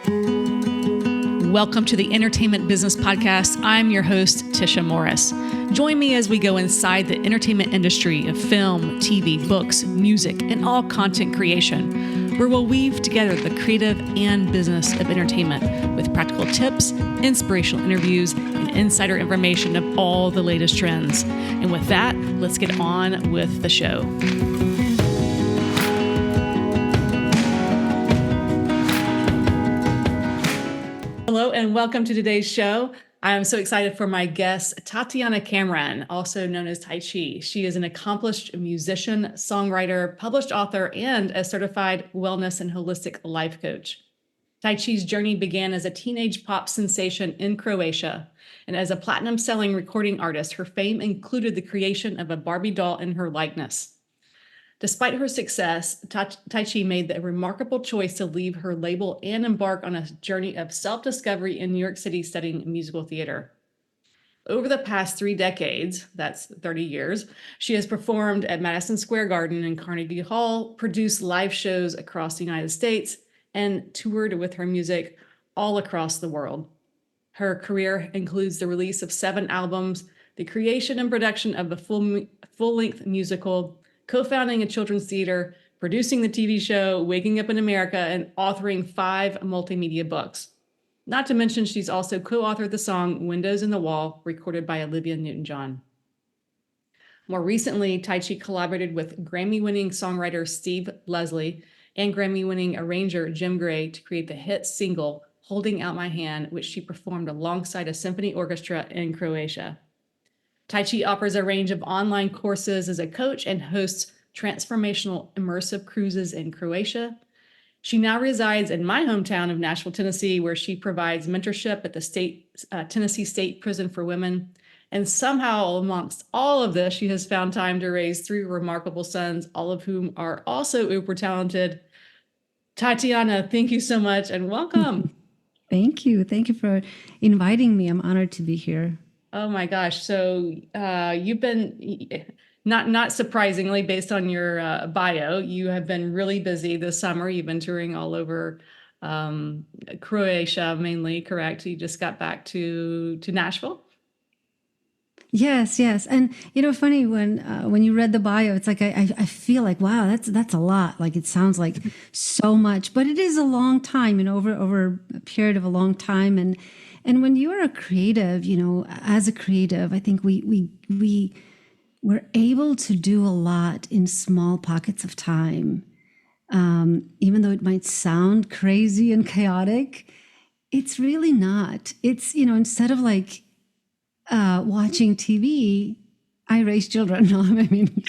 Welcome to the Entertainment Business Podcast. I'm your host, Tisha Morris. Join me as we go inside the entertainment industry of film, TV, books, music, and all content creation, where we'll weave together the creative and business of entertainment with practical tips, inspirational interviews, and insider information of all the latest trends. And with that, let's get on with the show. Hello and welcome to today's show. I'm so excited for my guest, Tatiana Cameron, also known as Tajci. She is an accomplished musician, songwriter, published author, and a certified wellness and holistic life coach. Tajci's journey began as a teenage pop sensation in Croatia, and as a platinum-selling recording artist, her fame included the creation of a Barbie doll in her likeness. Despite her success, Tajci made the remarkable choice to leave her label and embark on a journey of self-discovery in New York City studying musical theater. Over the past 3 decades, that's 30 years, she has performed at Madison Square Garden and Carnegie Hall, produced live shows across the United States, and toured with her music all across the world. Her career includes the release of 7 albums, the creation and production of the full-length musical, co-founding a children's theater, producing the TV show Waking Up in America, and authoring 5 multimedia books. Not to mention, she's also co-authored the song Windows in the Wall, recorded by Olivia Newton-John. More recently, Tajci collaborated with Grammy-winning songwriter Steve Leslie and Grammy-winning arranger Jim Gray to create the hit single Holding Out My Hand, which she performed alongside a symphony orchestra in Croatia. Tajci offers a range of online courses as a coach and hosts transformational immersive cruises in Croatia. She now resides in my hometown of Nashville, Tennessee, where she provides mentorship at the Tennessee State Prison for Women. And somehow, amongst all of this, she has found time to raise 3 remarkable sons, all of whom are also uber talented. Tatiana, thank you so much and welcome. Thank you. Thank you for inviting me. I'm honored to be here. Oh my gosh. So you've been, not surprisingly, based on your bio, you have been really busy this summer. You've been touring all over Croatia mainly, correct? You just got back to Nashville? Yes. And funny when you read the bio, it's like I feel like, wow, that's a lot. Like it sounds like so much, but it is a long time, over a period of a long time. And when you are a creative, as a creative, I think we're able to do a lot in small pockets of time. Even though it might sound crazy and chaotic, it's really not. It's, instead of like watching TV, I raise children. No, I mean,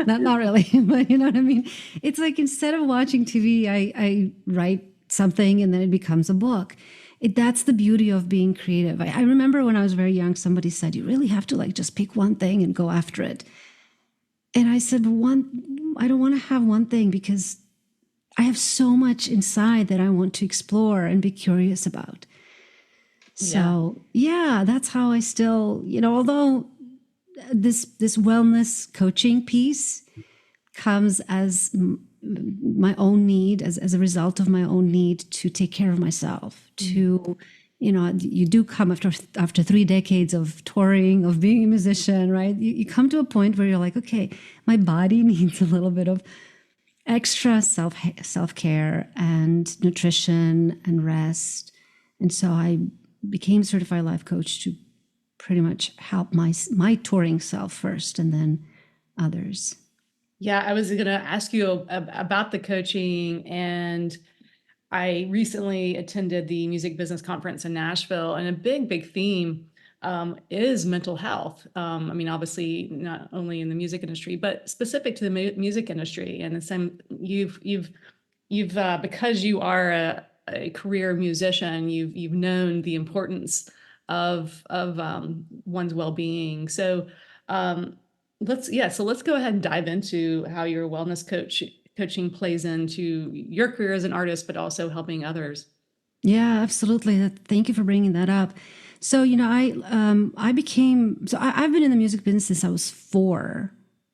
not really, but you know what I mean? It's like instead of watching TV, I write something and then it becomes a book. That's the beauty of being creative. I remember when I was very young, somebody said, you really have to like just pick one thing and go after it. And I said, I don't want to have one thing because I have so much inside that I want to explore and be curious about. So yeah, that's how I still, although this wellness coaching piece comes as my own need, as a result of my own need to take care of myself, to, you do come after 3 decades of touring, of being a musician, right? You come to a point where you're like, okay, my body needs a little bit of extra self-care and nutrition and rest. And so I became a certified life coach to pretty much help my touring self first and then others. Yeah, I was going to ask you about the coaching, and I recently attended the Music Business Conference in Nashville, and a big theme is mental health. Obviously not only in the music industry, but specific to the music industry. And the same, you've because you are a career musician, you've known the importance of one's well-being. So let's go ahead and dive into how your wellness coaching plays into your career as an artist, but also helping others. Yeah, absolutely. Thank you for bringing that up. So, I've been in the music business since I was 4,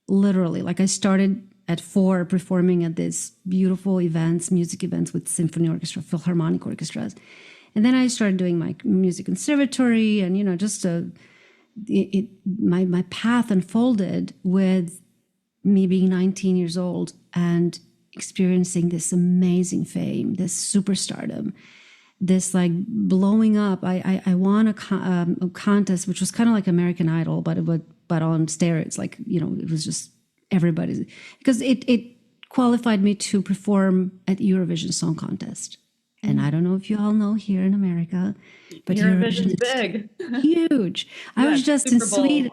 literally. Like I started at 4 performing at these beautiful events, music events with symphony orchestra, philharmonic orchestras. And then I started doing my music conservatory, and my path unfolded with me being 19 years old and experiencing this amazing fame, this superstardom, this like blowing up. I won a contest, which was kind of like American Idol, but on steroids. Like, it was just everybody, because it qualified me to perform at Eurovision Song Contest. And I don't know if you all know here in America, but Eurovision is big, huge. I was just in Sweden.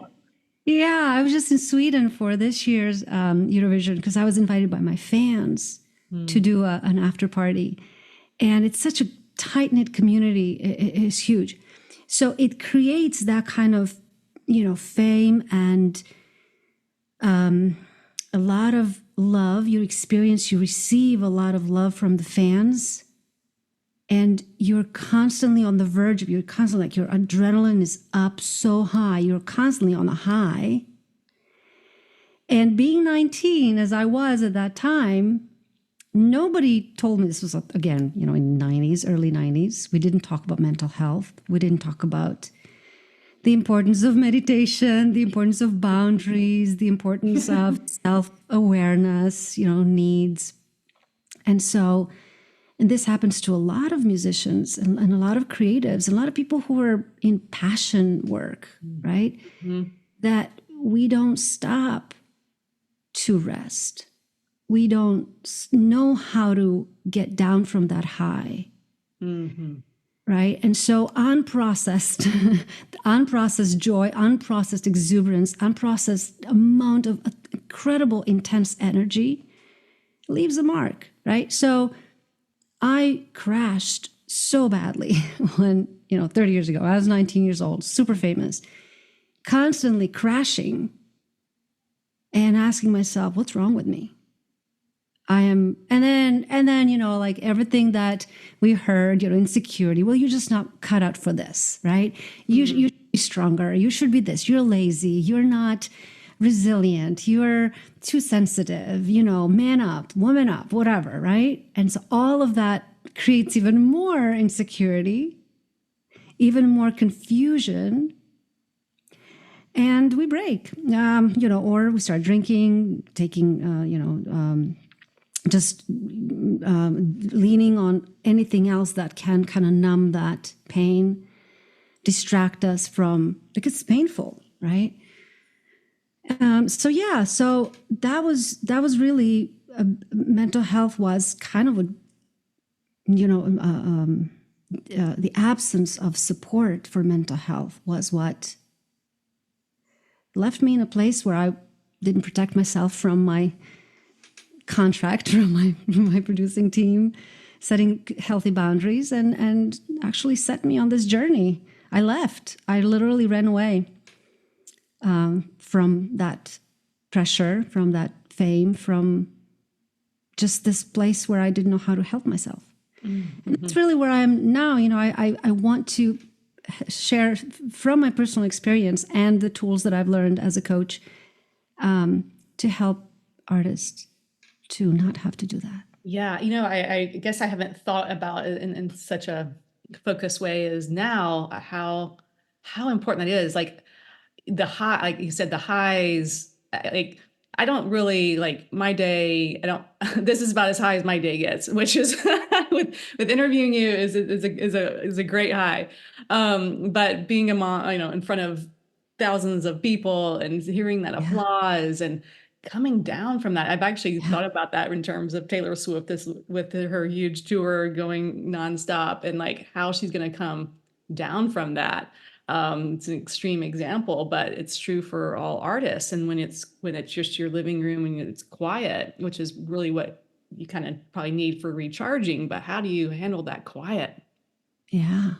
Yeah, I was just in Sweden for this year's Eurovision because I was invited by my fans to do an after party. And it's such a tight-knit community. It's huge. So it creates that kind of, fame and a lot of love. You receive a lot of love from the fans. And you're constantly on the verge of, your adrenaline is up so high. You're constantly on a high. And being 19, as I was at that time, nobody told me, this was, again, in the 90s, early 90s. We didn't talk about mental health. We didn't talk about the importance of meditation, the importance of boundaries, the importance of self-awareness, needs. And this happens to a lot of musicians and a lot of creatives, and a lot of people who are in passion work, right? Mm-hmm. That we don't stop to rest. We don't know how to get down from that high, right? And so unprocessed joy, unprocessed exuberance, unprocessed amount of incredible intense energy leaves a mark, right? So I crashed so badly when, 30 years ago, I was 19 years old, super famous, constantly crashing and asking myself, what's wrong with me? And then, like everything that we heard, insecurity, well, you're just not cut out for this, right? You should be stronger. You should be this. You're lazy. You're not resilient. You're too sensitive, man up, woman up, whatever, right? And so all of that creates even more insecurity, even more confusion, and we break, or we start drinking, taking, just leaning on anything else that can kind of numb that pain, distract us from, because it's painful, right? So that was really mental health was kind of the absence of support for mental health was what left me in a place where I didn't protect myself from my contract, from my producing team, setting healthy boundaries, and actually set me on this journey. I left. I literally ran away. From that pressure, from that fame, from just this place where I didn't know how to help myself. Mm-hmm. And that's really where I am now. I want to share from my personal experience and the tools that I've learned as a coach to help artists to not have to do that. Yeah, I guess I haven't thought about it in such a focused way as now, how important that is. Like, the high, like you said, the highs, like I don't really like my day. This is about as high as my day gets, which is with interviewing you is a great high. But being a mom, in front of thousands of people and hearing that applause and coming down from that, I've actually thought about that in terms of Taylor Swift, with her huge tour going nonstop, and like how she's going to come down from that. It's an extreme example, but it's true for all artists. And when it's just your living room and it's quiet, which is really what you kind of probably need for recharging, but how do you handle that quiet? Yeah.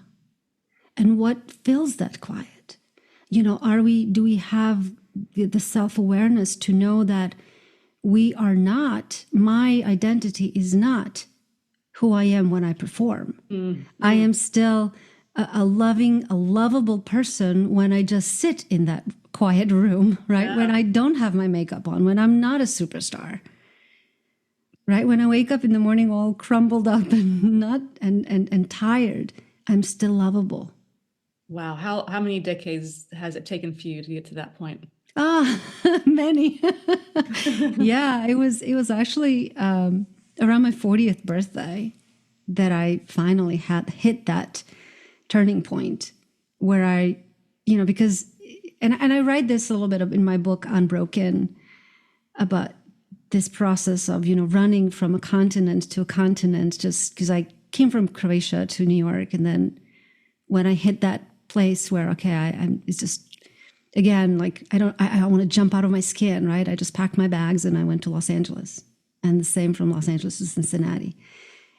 And what fills that quiet? Do we have the self-awareness to know that my identity is not who I am when I perform. Mm-hmm. I am still a lovable person when I just sit in that quiet room, right? Yeah. When I don't have my makeup on, when I'm not a superstar, right? When I wake up in the morning all crumbled up and not and tired, I'm still lovable. Wow. How many decades has it taken for you to get to that point? Ah, many. Yeah, it was actually around my 40th birthday that I finally had hit that turning point where because and I write this a little bit in my book Unbroken about this process of running from a continent to a continent, just because I came from Croatia to New York, and then when I hit that place where it's just again like I want to jump out of my skin, right? I just packed my bags and I went to Los Angeles, and the same from Los Angeles to Cincinnati,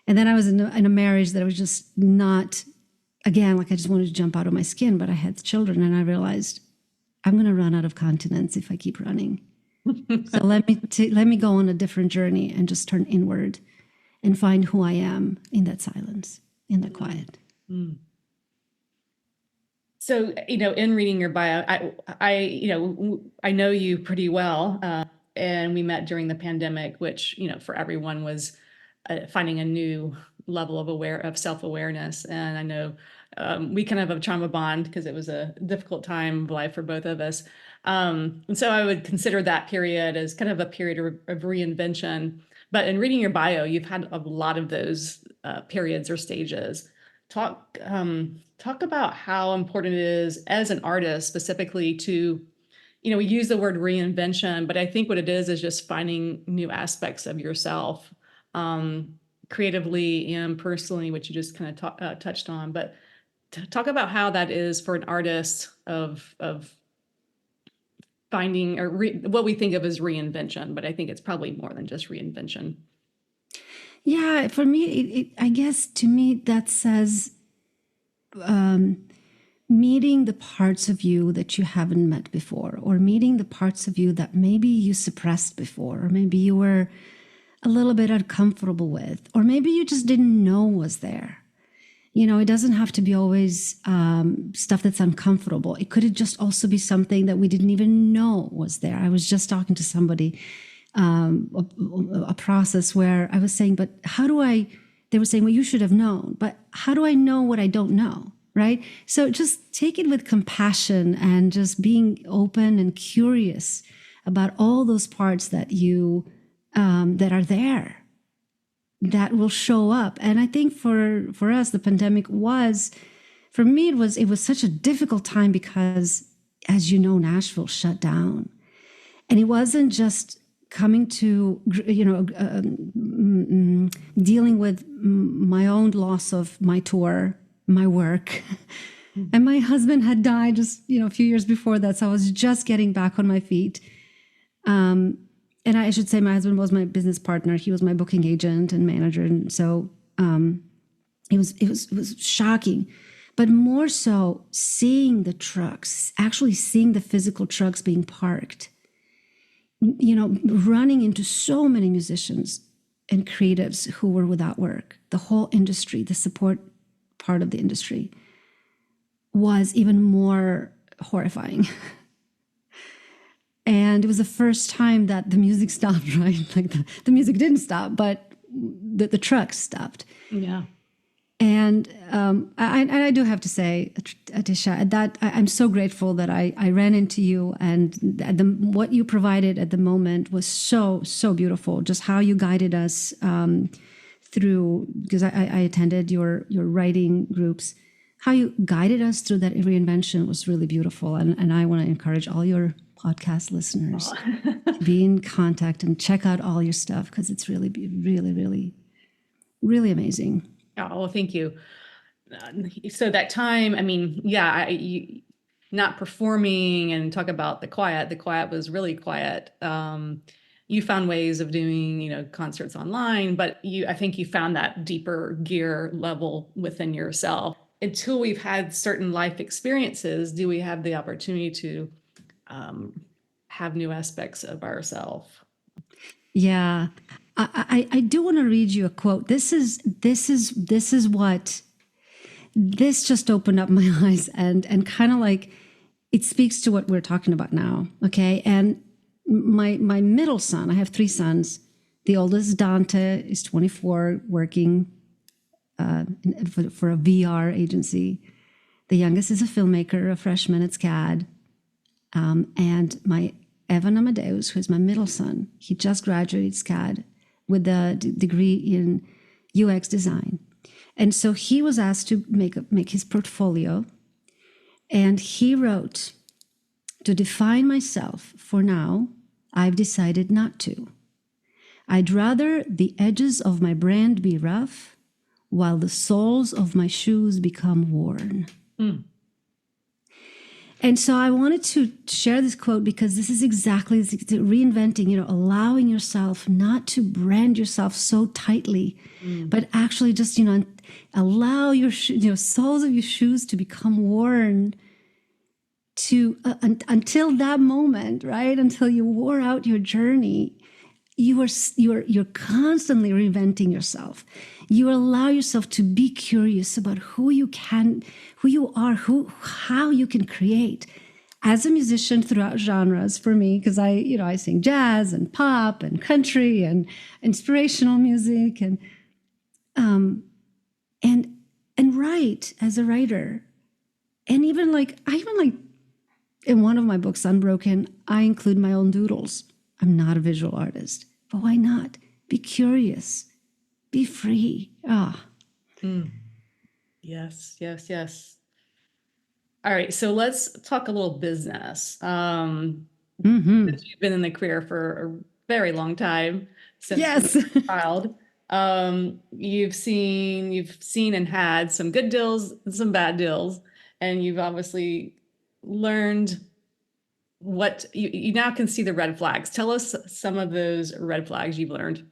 and then I was in a marriage that was just not, again, like I just wanted to jump out of my skin, but I had children, and I realized I'm going to run out of continents if I keep running. So let me go on a different journey and just turn inward and find who I am in that silence, in the quiet. Mm. So, in reading your bio, I know you pretty well, and we met during the pandemic, which, for everyone was finding a new level of self-awareness. And I know we kind of have a trauma bond because it was a difficult time of life for both of us. And so I would consider that period as kind of a period of reinvention. But in reading your bio, you've had a lot of those periods or stages. Talk about how important it is as an artist specifically to, we use the word reinvention, but I think what it is just finding new aspects of yourself, creatively and personally, which you just kind of touched on. But talk about how that is for an artist of finding what we think of as reinvention, but I think it's probably more than just reinvention. Yeah, for me, I guess to me that says meeting the parts of you that you haven't met before, or meeting the parts of you that maybe you suppressed before, or maybe you were a little bit uncomfortable with, or maybe you just didn't know was there. It doesn't have to be always stuff that's uncomfortable. It could just also be something that we didn't even know was there. I was just talking to somebody, a process where I was saying, but they were saying, well, you should have known, but how do I know what I don't know? Right? So just take it with compassion and just being open and curious about all those parts that you, that are there, that will show up. And I think for us, the pandemic for me, it was such a difficult time because, as you know, Nashville shut down. And it wasn't just coming to, dealing with my own loss of my tour, my work. And my husband had died just, a few years before that. So I was just getting back on my feet. And I should say my husband was my business partner. He was my booking agent and manager. And so it was shocking. But more so seeing the trucks, actually seeing the physical trucks being parked, running into so many musicians and creatives who were without work. The whole industry, the support part of the industry, was even more horrifying. And it was the first time that the music stopped, right? Like the music didn't stop, but the trucks stopped. Yeah. And I do have to say, Tisha, that I'm so grateful that I ran into you, and what you provided at the moment was so, so beautiful. Just how you guided us through, because I attended your writing groups, how you guided us through that reinvention was really beautiful. And I want to encourage all your podcast listeners to be in contact and check out all your stuff, because it's really, really, really, really amazing. Oh, well, thank you. So that time, I mean, yeah, not performing and talk about the quiet was really quiet. You found ways of doing, concerts online, but I think you found that deeper gear level within yourself. Until we've had certain life experiences, do we have the opportunity to have new aspects of ourselves? Yeah. I do want to read you a quote. This just opened up my eyes and kind of like, it speaks to what we're talking about now. Okay. And my middle son, I have 3 sons, The oldest, Dante, is 24, working for a VR agency. The youngest is a filmmaker, a freshman at SCAD. And my Evan Amadeus, who is my middle son, he just graduated SCAD with a degree in UX design. And so he was asked to make his portfolio. And he wrote, "To define myself for now, I've decided not to. I'd rather the edges of my brand be rough while the soles of my shoes become worn." Mm. And so I wanted to share this quote because this is exactly reinventing, allowing yourself not to brand yourself so tightly, but actually just, allow your soles of your shoes to become worn until that moment, right? Until you wore out your journey. You're constantly reinventing yourself. You allow yourself to be curious about who you are, how you can create. As a musician throughout genres, for me, because I sing jazz and pop and country and inspirational music and write as a writer, and even in one of my books, Unbroken, I include my own doodles. I'm not a visual artist, but why not? Be curious, be free. Yes, yes, yes. All right, so let's talk a little business. Since you've been in the career for a very long time, since yes. you were a child, you've seen and had some good deals and some bad deals, and you've obviously learned what you now can see the red flags. Tell us some of those red flags you've learned.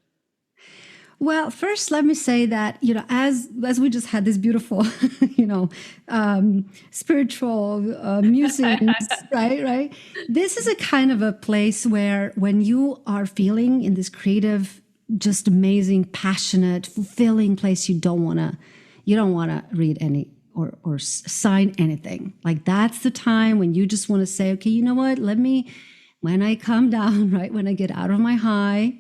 Well, first, let me say that, as we just had this beautiful, spiritual musings, right? This is a kind of a place where when you are feeling in this creative, just amazing, passionate, fulfilling place, you don't want to read any or sign anything. Like, that's the time when you just want to say, okay, you know what? When I come down, right? When I get out of my high,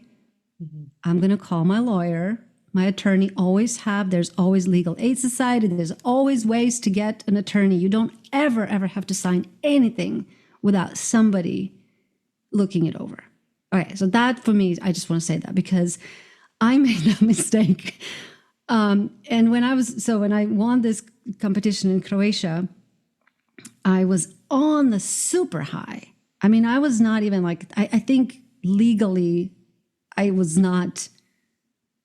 I'm going to call my lawyer, my attorney. There's always legal aid society. There's always ways to get an attorney. You don't ever have to sign anything without somebody looking it over. Okay, so that for me, I just want to say that because I made that mistake. And when I won this competition in Croatia, I was on the super high. I mean, I was not even I think legally, I was not,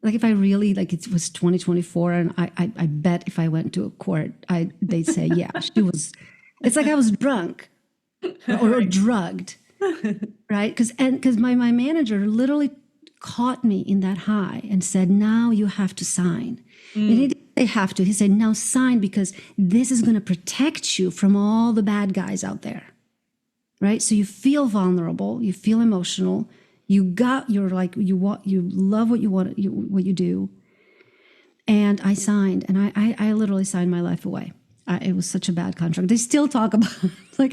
if I really, it was 2024, and I bet if I went to a court, they'd say, yeah, she was, it's like I was drunk or drugged, right? Because my manager literally caught me in that high and said, now you have to sign. And he didn't say have to. He said, now sign, because this is going to protect you from all the bad guys out there, right? So you feel vulnerable, you feel emotional, you love what you do. And I signed, and I literally signed my life away. It was such a bad contract. They still talk about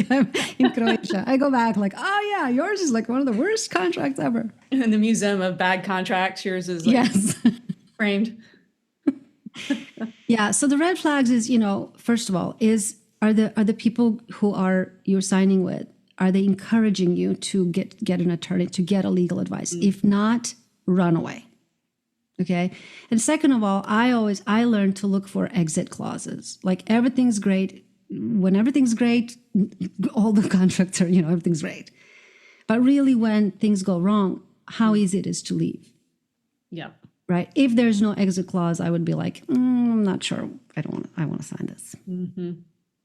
I'm in Croatia. I go back oh yeah, yours is one of the worst contracts ever. In the Museum of Bad Contracts, yours is yes. framed. Yeah. So the red flags is, first of all, are the people who you're signing with, are they encouraging you to get an attorney, to get a legal advice? If not, run away. Okay. And second of all, I learned to look for exit clauses. Everything's great. When everything's great, all the contracts are, everything's great. But really, when things go wrong, how easy it is to leave. Yeah. Right. If there's no exit clause, I would be I'm not sure. I want to sign this. Mm-hmm.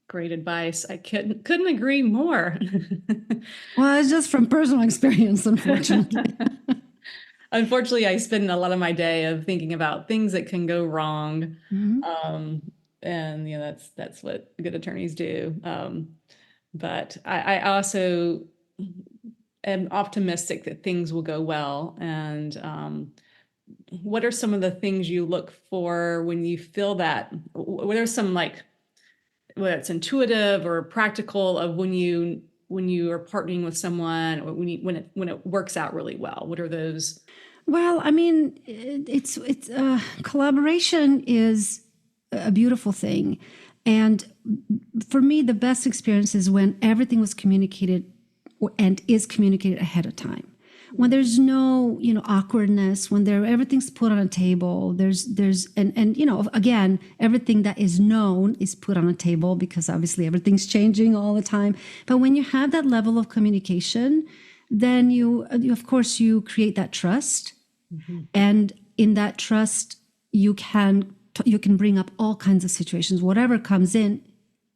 Great advice. I couldn't agree more. Well, it's just from personal experience, unfortunately. Unfortunately, I spend a lot of my day of thinking about things that can go wrong. And that's what good attorneys do. But I also am optimistic that things will go well. And what are some of the things you look for when you feel that? What are some whether it's intuitive or practical of when you are partnering with someone, or when it works out really well? What are those? Well, I mean, it's collaboration is a beautiful thing, and for me, the best experience is when everything was communicated and is communicated ahead of time. When there's no, awkwardness, when everything's put on a table, and again, everything that is known is put on a table because obviously everything's changing all the time. But when you have that level of communication, then you of course, you create that trust. Mm-hmm. And in that trust, you can bring up all kinds of situations. Whatever comes in,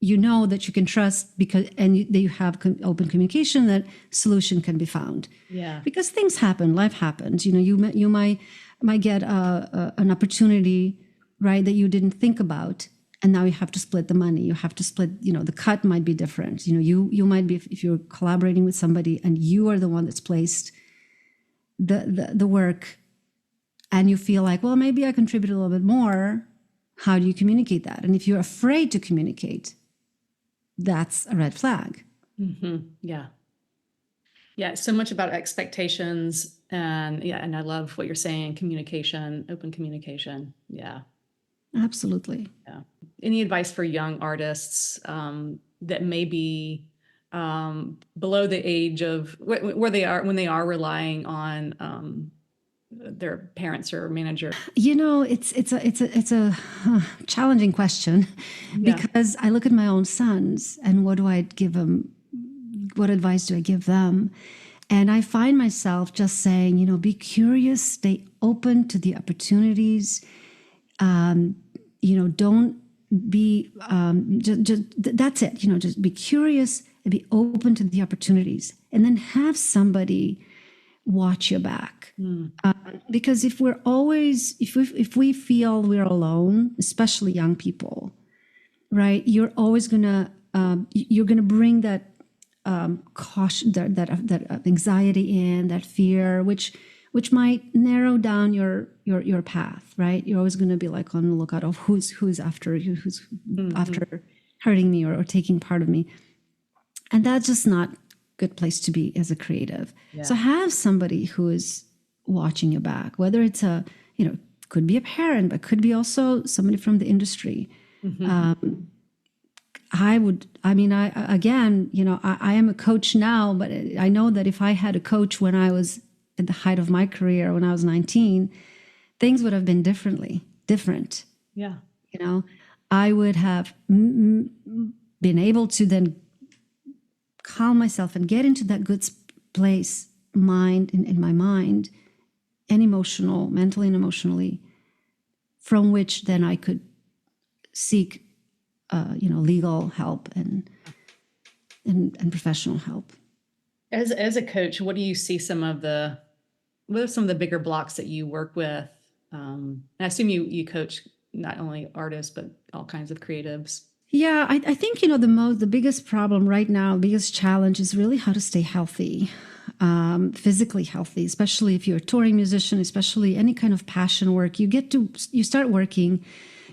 that you can trust that you have open communication, that solution can be found. Yeah. Because things happen, life happens. You might get an opportunity, right, that you didn't think about, and now you have to split the money. You have to split. The cut might be different. You might be, if you're collaborating with somebody and you are the one that's placed the work, and you feel like, well, maybe I contribute a little bit more. How do you communicate that? And if you're afraid to communicate, that's a red flag. Mm-hmm. Yeah. Yeah. So much about expectations, and I love what you're saying. Communication, open communication. Yeah. Absolutely. Yeah. Any advice for young artists that may be below the age of where they are when they are relying on their parents or manager? It's a challenging question, because I look at my own sons and what do I give them? What advice do I give them? And I find myself just saying, be curious, stay open to the opportunities. Don't be that's it. Just be curious and be open to the opportunities, and then have somebody watch your back. Because if we feel we're alone, especially young people, right, you're always gonna bring that caution, that anxiety in, that fear, which might narrow down your path, right? You're always gonna be like on the lookout of who's after you, who's after hurting me or taking part of me, and that's just not good place to be as a creative. Yeah. So have somebody who is watching your back, whether it's could be a parent, but could be also somebody from the industry. Mm-hmm. I am a coach now, but I know that if I had a coach when I was at the height of my career, when I was 19, things would have been different. Yeah. I would have been able to then calm myself and get into that good place, in my mind, and mentally and emotionally, from which then I could seek, legal help and professional help. As a coach, what do you see what are some of the bigger blocks that you work with? And I assume you coach not only artists, but all kinds of creatives. Yeah, I think, the biggest problem right now, biggest challenge is really how to stay healthy, physically healthy, especially if you're a touring musician, especially any kind of passion work. You start working,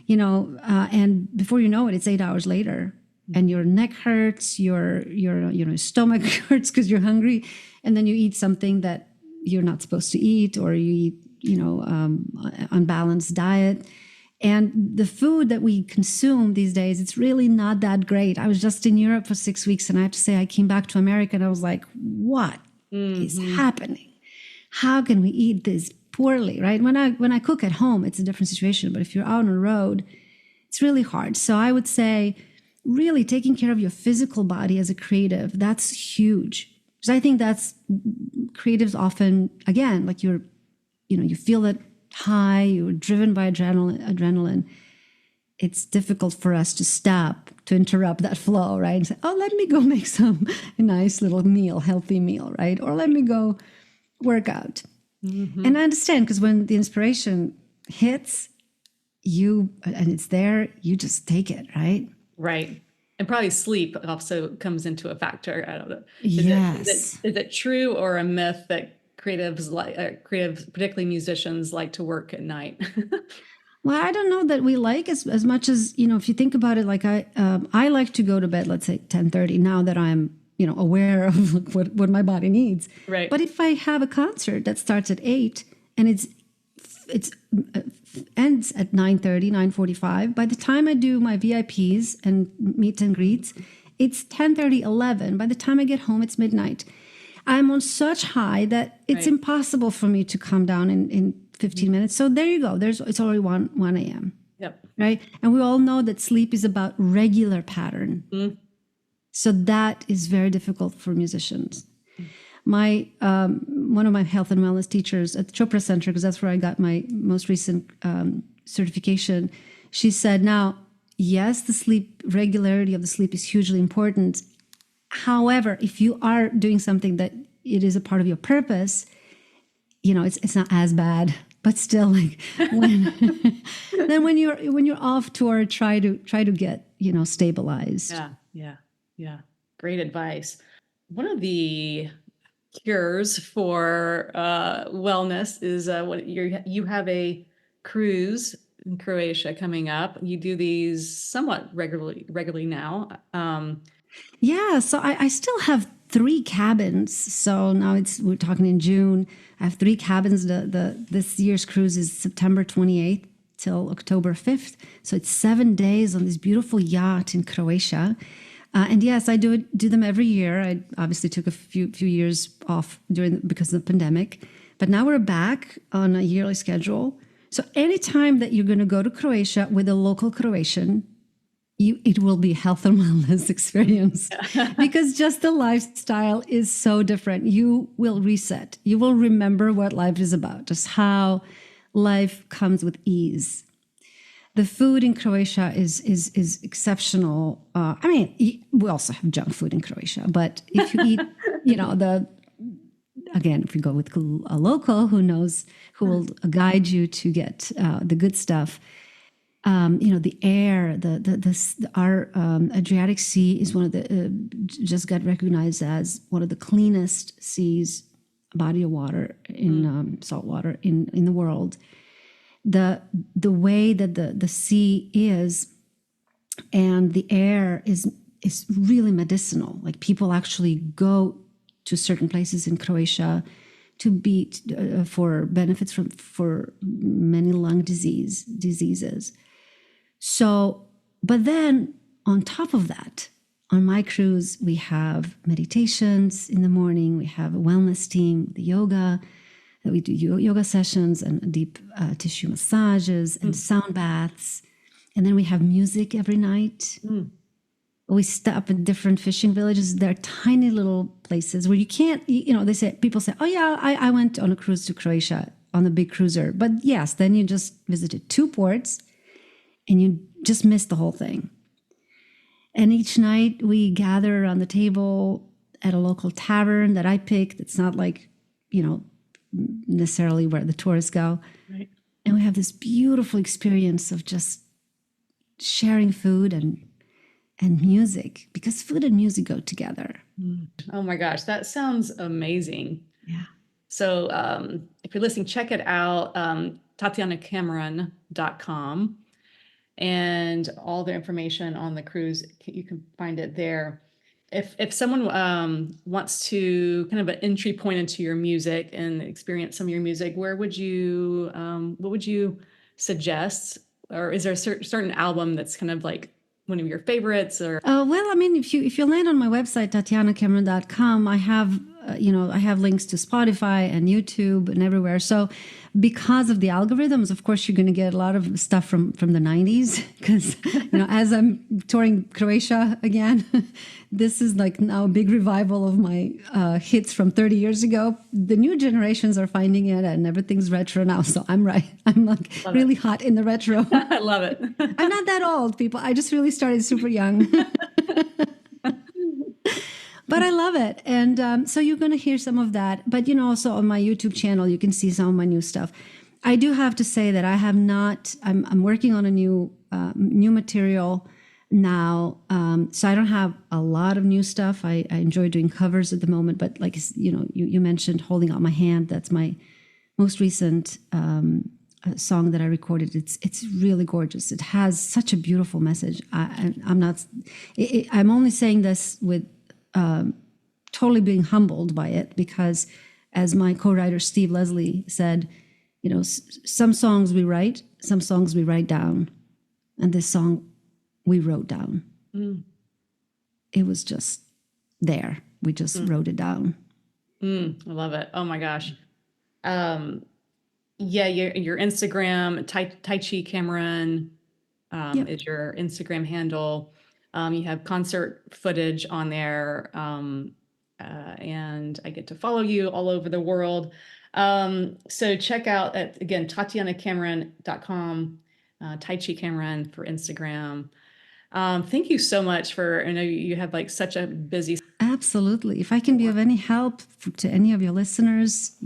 and before you know it, it's 8 hours later, and your neck hurts, your stomach hurts because you're hungry, and then you eat something that you're not supposed to eat, or you eat, unbalanced diet. And the food that we consume these days, it's really not that great. I was just in Europe for 6 weeks, and I have to say, I came back to America and I was like, what is happening? How can we eat this poorly, right? When I cook at home, it's a different situation. But if you're out on the road, it's really hard. So I would say really taking care of your physical body as a creative, that's huge. Because I think that's creatives often, again, like you feel that high, you're driven by adrenaline. It's difficult for us to stop, to interrupt that flow, right? And say, oh, let me go make a nice little meal, healthy meal, right? Or let me go work out. Mm-hmm. And I understand, because when the inspiration hits you and it's there, you just take it, right? Right. And probably sleep also comes into a factor. I don't know. Yes. Is it true or a myth that creatives, particularly musicians, like to work at night? Well, I don't know that we like as much as, if you think about it, like I like to go to bed, let's say 10:30, now that I'm, aware of what my body needs. Right. But if I have a concert that starts at 8 and it's ends at 9:30, 9:45. By the time I do my VIPs and meet and greets, it's 10:30, 11. By the time I get home, it's midnight. I'm on such high that it's impossible for me to come down in 15 minutes. So there you go. It's already 1 a.m. Yep. Right. And we all know that sleep is about regular pattern. So that is very difficult for musicians. My one of my health and wellness teachers at the Chopra Center, because that's where I got my most recent certification, she said, now, yes, the sleep regularity of the sleep is hugely important. However, if you are doing something that it is a part of your purpose, it's not as bad. But still, like when you're off tour, try to get stabilized. Yeah. Great advice. One of the cures for wellness is what you have a cruise in Croatia coming up. You do these somewhat regularly now. Yeah, so I still have 3 cabins. So now we're talking in June. I have 3 cabins. This year's cruise is September 28th till October 5th. So it's 7 days on this beautiful yacht in Croatia. And yes, I do them every year. I obviously took a few years off because of the pandemic, but now we're back on a yearly schedule. So anytime that you're going to go to Croatia with a local Croatian, it will be a health and wellness experience because just the lifestyle is so different. You will reset. You will remember what life is about, just how life comes with ease. The food in Croatia is exceptional. We also have junk food in Croatia, but if you eat, if you go with a local who will guide you to get the good stuff. The air, our Adriatic Sea is one of the just got recognized as one of the cleanest seas, body of water in salt water in the world. The way that the sea is and the air is really medicinal. Like people actually go to certain places in Croatia for benefits for many lung diseases. So, but then on top of that, on my cruise, we have meditations in the morning. We have a wellness team, the yoga, that we do yoga sessions and deep tissue massages and sound baths. And then we have music every night. We stop in different fishing villages. They're tiny little places where you can't, people say, oh yeah, I went on a cruise to Croatia on the big cruiser. But yes, then you just visited 2 ports and you just missed the whole thing. And each night we gather around the table at a local tavern that I picked. It's not like, necessarily where the tourists go. Right. And we have this beautiful experience of just sharing food and music, because food and music go together. Oh my gosh, that sounds amazing. Yeah. So if you're listening, check it out, TatianaCameron.com. And all the information on the cruise, you can find it there. If someone wants to kind of an entry point into your music and experience some of your music, what would you suggest? Or is there a certain album that's kind of like one of your favorites? Or if you land on my website, TatianaCameron.com, I have links to Spotify and YouTube and everywhere. So because of the algorithms, of course, you're going to get a lot of stuff from the 90s because, as I'm touring Croatia again, this is like now a big revival of my hits from 30 years ago. The new generations are finding it and everything's retro now. So I'm right. I'm like really hot in the retro. I love it. I'm not that old, people. I just really started super young. But I love it. And so you're going to hear some of that. But, also on my YouTube channel, you can see some of my new stuff. I do have to say that I have not, I'm working on a new material now. So I don't have a lot of new stuff. I enjoy doing covers at the moment. But like, you mentioned Holding Out My Hand. That's my most recent song that I recorded. It's really gorgeous. It has such a beautiful message. I'm only saying this with totally being humbled by it, because as my co-writer Steve Leslie said, some songs we write, some songs we write down. And this song we wrote down. It was just there. We just wrote it down. I love it. Oh my gosh. Yeah, your Instagram, Tajci Cameron, is your Instagram handle. You have concert footage on there, and I get to follow you all over the world. So check out again, TatianaCameron.com, Tajci Cameron for Instagram. Thank you so much I know you have like such a busy. Absolutely. If I can be of any help to any of your listeners,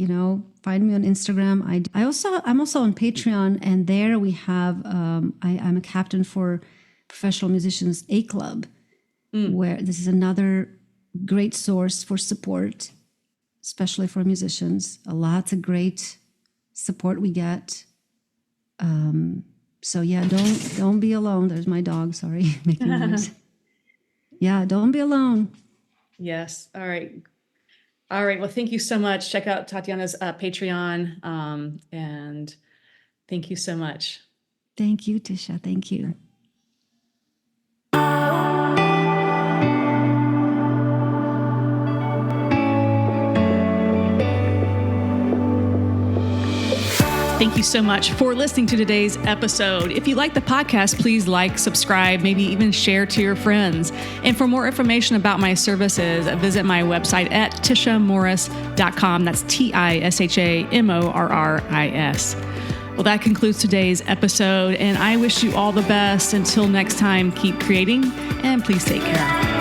find me on Instagram. I'm also on Patreon, and there we have, I'm a captain for Professional Musicians A Club, where this is another great source for support, especially for musicians. Lots of great support we get. So yeah, don't be alone. There's my dog, sorry, making noise. Yeah, don't be alone. Yes. All right. Well, thank you so much. Check out Tatiana's Patreon. And thank you so much. Thank you, Tisha. Thank you. Thank you so much for listening to today's episode. If you like the podcast, please like, subscribe, maybe even share to your friends. And for more information about my services, visit my website at tishamorris.com. That's TISHAMORRIS. Well, that concludes today's episode, and I wish you all the best. Until next time, keep creating, and please take care.